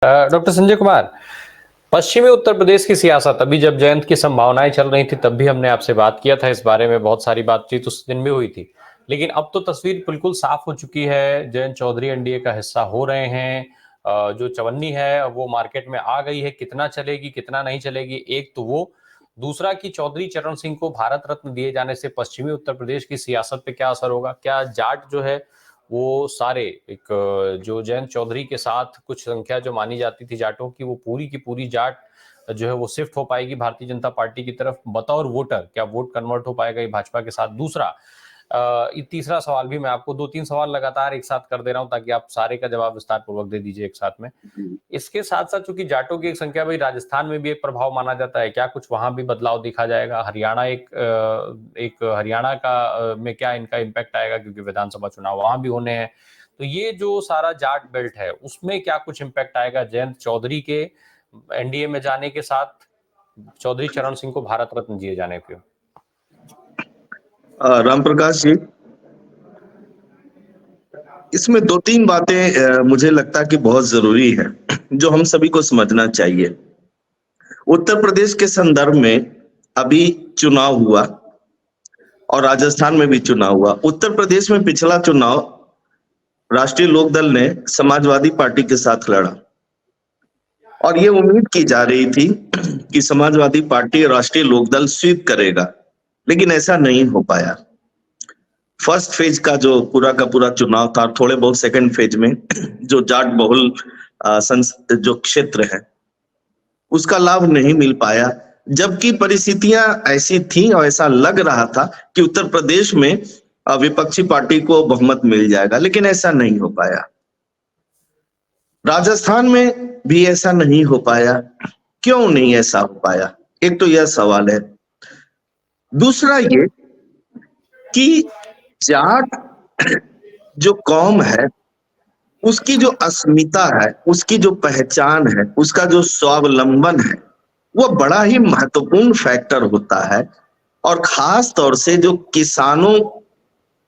Doctor Sanjay Kumar, पश्चिमी उत्तर प्रदेश की सियासत अभी जब जयंत की संभावनाएं चल रही थी तब भी हमने आपसे बात किया था इस बारे में, बहुत सारी बातचीत उस दिन भी हुई थी। लेकिन अब तो तस्वीर बिल्कुल साफ हो चुकी है। जयंत चौधरी एनडीए का हिस्सा हो रहे हैं। जो चवन्नी है वो मार्केट में आ गई है। कितना चलेगी कितना नहीं चलेगी, एक तो वो, दूसरा कि चौधरी चरण सिंह को भारत रत्न दिए जाने से पश्चिमी उत्तर प्रदेश की सियासत पे क्या असर होगा। क्या जाट जो है वो सारे, एक जो जयंत चौधरी के साथ कुछ संख्या जो मानी जाती थी जाटों की, वो पूरी की पूरी जाट जो है वो शिफ्ट हो पाएगी भारतीय जनता पार्टी की तरफ बतौर वोटर। क्या वोट कन्वर्ट हो पाएगा ये भाजपा के साथ। दूसरा, तीसरा सवाल भी मैं आपको, दो तीन सवाल लगातार एक साथ कर दे रहा हूं ताकि आप सारे का जवाब विस्तार पूर्वक दे दीजिए एक साथ में। इसके साथ साथ चूंकि जाटों की एक संख्या, भाई राजस्थान में भी एक प्रभाव माना जाता है, क्या कुछ वहां भी बदलाव दिखा जाएगा। हरियाणा एक हरियाणा का में क्या इनका इम्पैक्ट आएगा, क्योंकि विधानसभा चुनाव वहां भी होने हैं। तो ये जो सारा जाट बेल्ट है उसमें क्या कुछ इम्पैक्ट आएगा जयंत चौधरी के एनडीए में जाने के साथ, चौधरी चरण सिंह को भारत रत्न दिए जाने पे। राम प्रकाश जी, इसमें दो तीन बातें मुझे लगता है कि बहुत जरूरी है जो हम सभी को समझना चाहिए। उत्तर प्रदेश के संदर्भ में अभी चुनाव हुआ और राजस्थान में भी चुनाव हुआ। उत्तर प्रदेश में पिछला चुनाव राष्ट्रीय लोकदल ने समाजवादी पार्टी के साथ लड़ा और ये उम्मीद की जा रही थी कि समाजवादी पार्टी राष्ट्रीय लोकदल स्वीप करेगा, लेकिन ऐसा नहीं हो पाया। फर्स्ट फेज का जो पूरा का पूरा चुनाव था, थोड़े बहुत सेकंड फेज में जो जाट बहुल जो क्षेत्र है उसका लाभ नहीं मिल पाया, जबकि परिस्थितियां ऐसी थी और ऐसा लग रहा था कि उत्तर प्रदेश में विपक्षी पार्टी को बहुमत मिल जाएगा, लेकिन ऐसा नहीं हो पाया। राजस्थान में भी ऐसा नहीं हो पाया। क्यों नहीं ऐसा हो पाया, एक तो यह सवाल है। दूसरा ये कि जाट जो कौम है उसकी जो अस्मिता है, उसकी जो पहचान है, उसका जो स्वावलंबन है, वो बड़ा ही महत्वपूर्ण फैक्टर होता है। और खास तौर से जो किसानों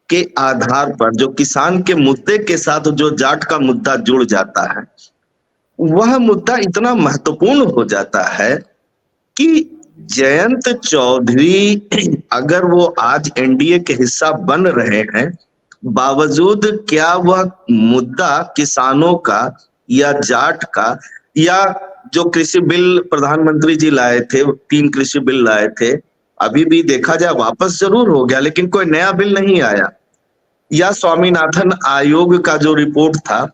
के आधार पर, जो किसान के मुद्दे के साथ जो जाट का मुद्दा जुड़ जाता है, वह मुद्दा इतना महत्वपूर्ण हो जाता है कि जयंत चौधरी अगर वो आज एनडीए के हिस्सा बन रहे हैं, बावजूद क्या वह मुद्दा किसानों का या जाट का, या जो कृषि बिल प्रधानमंत्री जी लाए थे, 3 कृषि बिल लाए थे, अभी भी देखा जाए वापस जरूर हो गया लेकिन कोई नया बिल नहीं आया। या स्वामीनाथन आयोग का जो रिपोर्ट था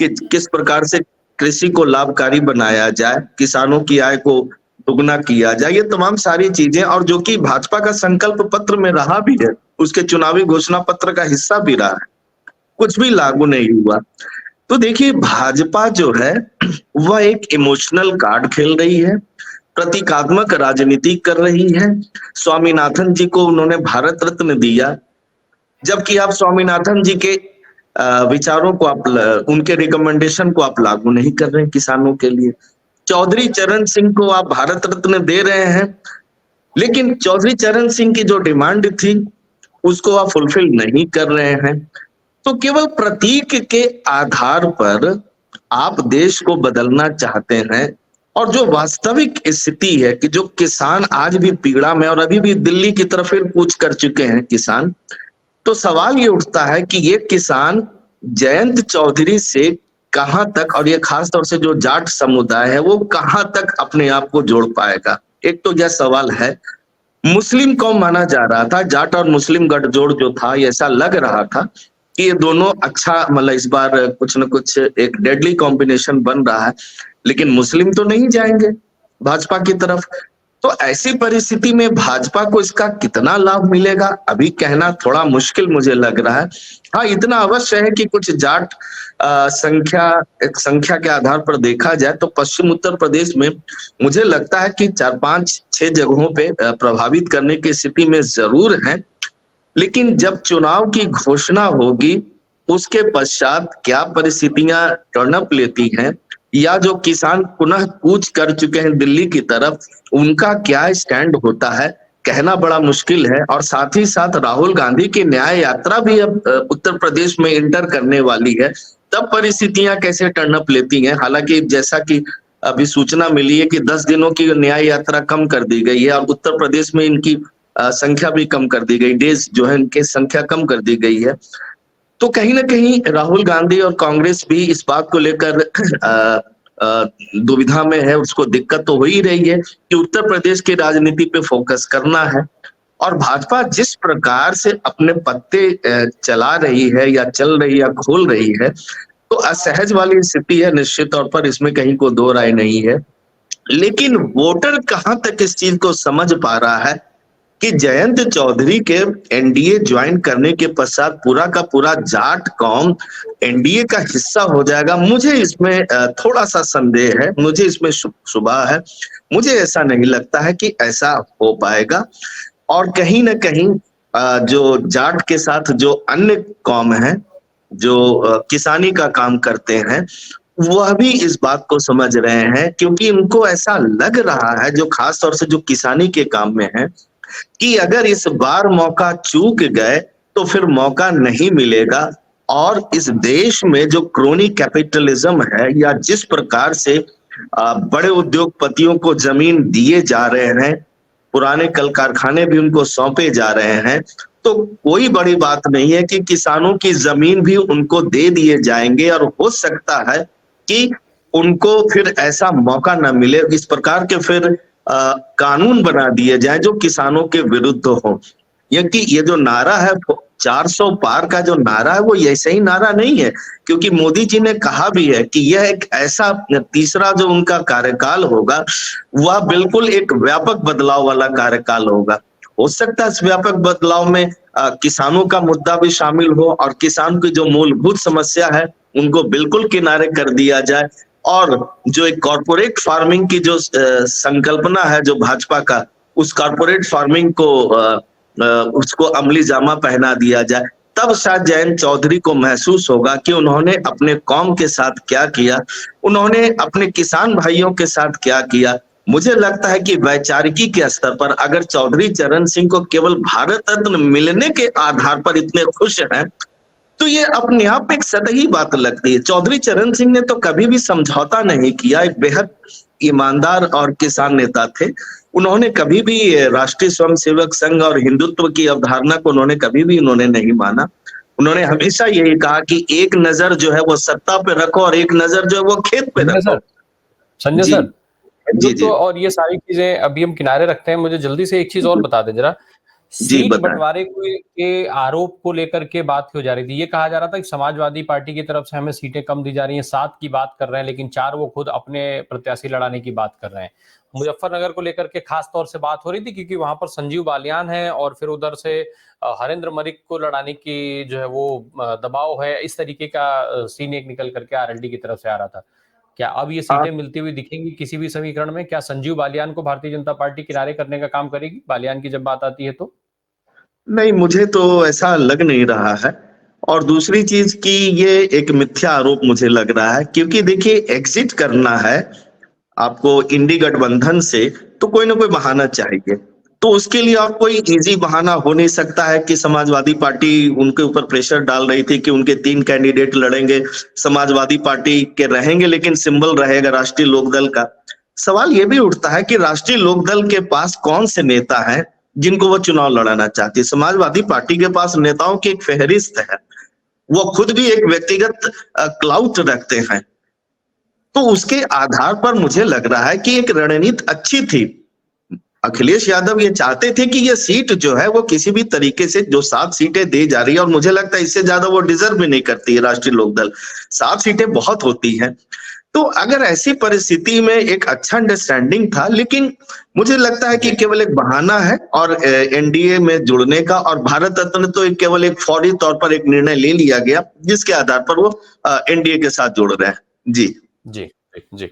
कि किस प्रकार से कृषि को लाभकारी बनाया जाए, किसानों की आय को दुगना किया जाए, ये तमाम सारी चीजें, और जो कि भाजपा का संकल्प पत्र में रहा भी है, उसके चुनावी घोषणा पत्र का हिस्सा भी रहा है, कुछ भी लागू नहीं हुआ। तो देखिए, भाजपा जो है वह एक इमोशनल कार्ड खेल रही है, प्रतीकात्मक राजनीति कर रही है। स्वामीनाथन जी को उन्होंने भारत रत्न दिया, जबकि आप स्वामीनाथन जी के विचारों को, आप उनके रिकमेंडेशन को आप लागू नहीं कर रहे हैं किसानों के लिए। चौधरी चरण सिंह को आप भारत रत्न दे रहे हैं, लेकिन चौधरी चरण सिंह की जो डिमांड थी उसको आप फुलफिल नहीं कर रहे हैं। तो केवल प्रतीक के आधार पर आप देश को बदलना चाहते हैं, और जो वास्तविक स्थिति है कि जो किसान आज भी पीड़ा में, और अभी भी दिल्ली की तरफ फिर कूच कर चुके हैं किसान, तो सवाल ये उठता है कि ये किसान जयंत चौधरी से कहां तक, और ये खास तौर से जो जाट समुदाय है, वो कहां तक अपने आप को जोड़ पाएगा। एक तो यह सवाल है। मुस्लिम कौम माना जा रहा था, जाट और मुस्लिम गठजोड़ जो था, ऐसा लग रहा था कि ये दोनों अच्छा, मतलब इस बार कुछ न कुछ एक डेडली कॉम्बिनेशन बन रहा है, लेकिन मुस्लिम तो नहीं जाएंगे भाजपा की तरफ। तो ऐसी परिस्थिति में भाजपा को इसका कितना लाभ मिलेगा अभी कहना थोड़ा मुश्किल मुझे लग रहा है। हाँ, इतना अवश्य है कि कुछ जाट संख्या के आधार पर देखा जाए तो पश्चिम उत्तर प्रदेश में मुझे लगता है कि 4 5 6 जगहों पे प्रभावित करने की स्थिति में जरूर है। लेकिन जब चुनाव की घोषणा होगी उसके पश्चात क्या परिस्थितियां टर्न अप लेती हैं, या जो किसान पुनः कूच कर चुके हैं दिल्ली की तरफ, उनका क्या स्टैंड होता है, कहना बड़ा मुश्किल है। और साथ ही साथ राहुल गांधी की न्याय यात्रा भी अब उत्तर प्रदेश में इंटर करने वाली है, तब परिस्थितियां कैसे टर्न अप लेती हैं। हालांकि जैसा कि अभी सूचना मिली है कि 10 दिनों की न्याय यात्रा कम कर दी गई है और उत्तर प्रदेश में इनकी संख्या भी कम कर दी गई, डेज जो है इनकी संख्या कम कर दी गई है। तो कहीं ना कहीं राहुल गांधी और कांग्रेस भी इस बात को लेकर दुविधा में है। उसको दिक्कत तो हो ही रही है कि उत्तर प्रदेश की राजनीति पे फोकस करना है, और भाजपा जिस प्रकार से अपने पत्ते चला रही है या चल रही या खोल रही है, तो असहज वाली स्थिति है निश्चित तौर पर, इसमें कहीं को दो राय नहीं है। लेकिन वोटर कहां तक इस चीज को समझ पा रहा है कि जयंत चौधरी के एनडीए ज्वाइन करने के पश्चात पूरा का पूरा जाट कौम एनडीए का हिस्सा हो जाएगा। मुझे इसमें थोड़ा सा संदेह है, मुझे इसमें शुबा है। मुझे ऐसा नहीं लगता है कि ऐसा हो पाएगा। और कहीं ना कहीं जो जाट के साथ जो अन्य कौम है जो किसानी का काम करते हैं, वह भी इस बात को समझ रहे हैं, क्योंकि उनको ऐसा लग रहा है, जो खास तौर से जो किसानी के काम में है, कि अगर इस बार मौका चूक गए तो फिर मौका नहीं मिलेगा। और इस देश में जो क्रोनी कैपिटलिज्म है, या जिस प्रकार से बड़े उद्योगपतियों को जमीन दिए जा रहे हैं, पुराने कल कारखाने भी उनको सौंपे जा रहे हैं, तो कोई बड़ी बात नहीं है कि किसानों की जमीन भी उनको दे दिए जाएंगे। और हो सकता है कि उनको फिर ऐसा मौका ना मिले, इस प्रकार के फिर कानून बना दिए जाए जो किसानों के विरुद्ध हो। क्योंकि ये जो नारा है 400 पार का जो नारा है, वो ऐसे ही नारा नहीं है, क्योंकि मोदी जी ने कहा भी है कि यह एक ऐसा तीसरा जो उनका कार्यकाल होगा, वह बिल्कुल एक व्यापक बदलाव वाला कार्यकाल होगा। हो सकता है इस व्यापक बदलाव में किसानों का मुद्दा भी शामिल हो, और किसान की जो मूलभूत समस्या है उनको बिल्कुल किनारे कर दिया जाए, और जो एक कॉर्पोरेट फार्मिंग की जो संकल्पना है जो भाजपा का, उस कॉर्पोरेट फार्मिंग को उसको अमली जामा पहना दिया जाए। तब शायद जयंत चौधरी को महसूस होगा कि उन्होंने अपने कौम के साथ क्या किया, उन्होंने अपने किसान भाइयों के साथ क्या किया। मुझे लगता है कि वैचारिकी के स्तर पर अगर चौधरी चरण सिंह को केवल भारत रत्न मिलने के आधार पर इतने खुश हैं, तो ये अपने आप एक सतही बात लगती है। चौधरी चरण सिंह ने तो कभी भी समझौता नहीं किया, एक बेहद ईमानदार और किसान नेता थे। उन्होंने कभी भी राष्ट्रीय स्वयंसेवक संघ और हिंदुत्व की अवधारणा को उन्होंने नहीं माना। उन्होंने हमेशा यही कहा कि एक नजर जो है वो सत्ता पे रखो और एक नजर जो है वो खेत पे रखो। संजय सर, जी जी, और ये सारी चीजें अभी हम किनारे रखते हैं, मुझे जल्दी से एक चीज और बता दें जरा। सीट बंटवारे के आरोप को लेकर के बात हो जा रही थी। ये कहा जा रहा था कि समाजवादी पार्टी की तरफ से हमें सीटें कम दी जा रही हैं, 7 की बात कर रहे हैं, लेकिन 4 वो खुद अपने प्रत्याशी लड़ाने की बात कर रहे हैं। मुजफ्फरनगर को लेकर के खास तौर से बात हो रही थी, क्योंकि वहां पर संजीव बालियान है और फिर उधर से हरेंद्र मलिक को लड़ाने की जो है वो दबाव है। इस तरीके का सीन एक निकल करके आरएलडी की तरफ से आ रहा था। क्या अब ये सीटें मिलती हुई दिखेंगी किसी भी समीकरण में? क्या संजीव बालियान को भारतीय जनता पार्टी किनारे करने का काम करेगी, बालियान की जब बात आती है तो? नहीं, मुझे तो ऐसा लग नहीं रहा है। और दूसरी चीज कि ये एक मिथ्या आरोप मुझे लग रहा है, क्योंकि देखिए एग्जिट करना है आपको इंडी गठबंधन से, तो कोई ना कोई बहाना चाहिए। तो उसके लिए और कोई इजी बहाना हो नहीं सकता है कि समाजवादी पार्टी उनके ऊपर प्रेशर डाल रही थी कि उनके 3 कैंडिडेट लड़ेंगे, समाजवादी पार्टी के रहेंगे, लेकिन सिंबल रहेगा राष्ट्रीय लोकदल का। सवाल ये भी उठता है कि राष्ट्रीय लोकदल के पास कौन से नेता हैं जिनको वो चुनाव लड़ाना चाहती है। समाजवादी पार्टी के पास नेताओं की एक फहरिस्त है, वो खुद भी एक व्यक्तिगत क्लाउट रखते हैं। तो उसके आधार पर मुझे लग रहा है कि एक रणनीति अच्छी थी। अखिलेश यादव ये चाहते थे कि ये सीट जो है वो किसी भी तरीके से, जो 7 सीटें दी जा रही है, और मुझे लगता है इससे ज्यादा वो डिजर्व भी नहीं करती है राष्ट्रीय लोकदल, 7 सीटें बहुत होती हैं। तो अगर ऐसी परिस्थिति में एक अच्छा अंडरस्टैंडिंग था, लेकिन मुझे लगता है कि केवल एक बहाना है और एनडीए में जुड़ने का, और भारत रत्न तो केवल एक फौरी तौर पर एक निर्णय ले लिया गया जिसके आधार पर वो एनडीए के साथ जुड़ रहे हैं। जी जी जी।